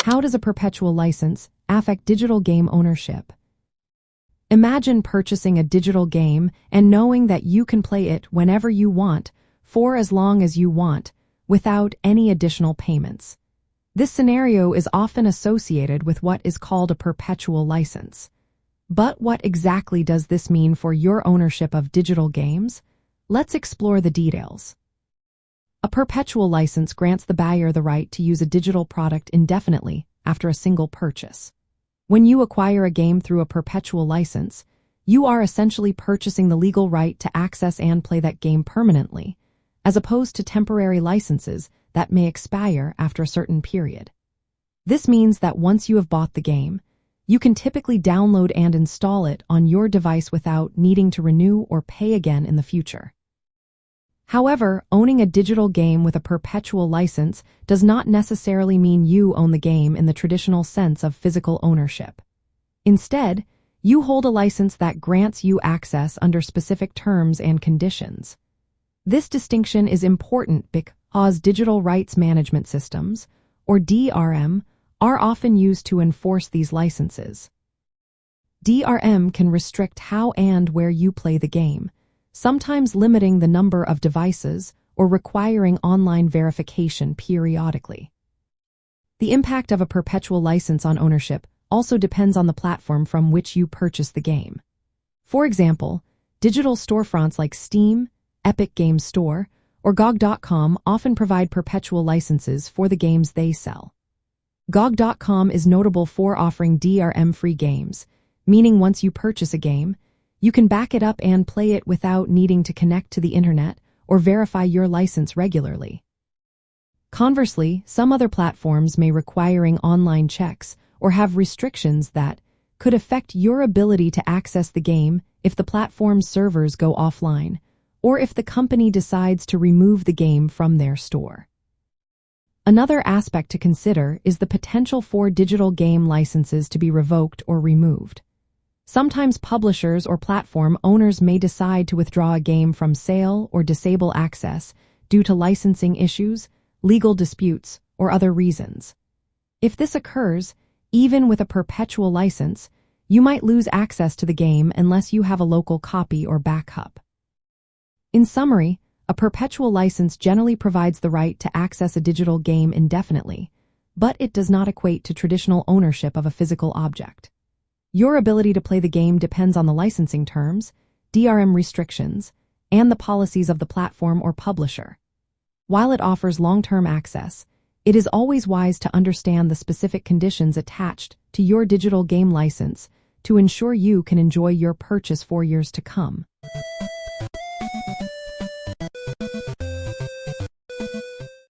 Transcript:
How does a perpetual license affect digital game ownership? Imagine purchasing a digital game and knowing that you can play it whenever you want, for as long as you want, without any additional payments. This scenario is often associated with what is called a perpetual license. But what exactly does this mean for your ownership of digital games? Let's explore the details. A perpetual license grants the buyer the right to use a digital product indefinitely after a single purchase. When you acquire a game through a perpetual license, you are essentially purchasing the legal right to access and play that game permanently, as opposed to temporary licenses that may expire after a certain period. This means that once you have bought the game, you can typically download and install it on your device without needing to renew or pay again in the future. However, owning a digital game with a perpetual license does not necessarily mean you own the game in the traditional sense of physical ownership. Instead, you hold a license that grants you access under specific terms and conditions. This distinction is important because digital rights management systems, or DRM, are often used to enforce these licenses. DRM can restrict how and where you play the game, sometimes limiting the number of devices or requiring online verification periodically. The impact of a perpetual license on ownership also depends on the platform from which you purchase the game. For example, digital storefronts like Steam, Epic Games Store, or GOG.com often provide perpetual licenses for the games they sell. GOG.com is notable for offering DRM-free games, meaning once you purchase a game, you can back it up and play it without needing to connect to the internet or verify your license regularly. Conversely, some other platforms may requiring online checks or have restrictions that could affect your ability to access the game if the platform's servers go offline, or if the company decides to remove the game from their store. Another aspect to consider is the potential for digital game licenses to be revoked or removed. Sometimes publishers or platform owners may decide to withdraw a game from sale or disable access due to licensing issues, legal disputes, or other reasons. If this occurs, even with a perpetual license, you might lose access to the game unless you have a local copy or backup. In summary, a perpetual license generally provides the right to access a digital game indefinitely, but it does not equate to traditional ownership of a physical object. Your ability to play the game depends on the licensing terms, DRM restrictions, and the policies of the platform or publisher. While it offers long-term access, it is always wise to understand the specific conditions attached to your digital game license to ensure you can enjoy your purchase for years to come.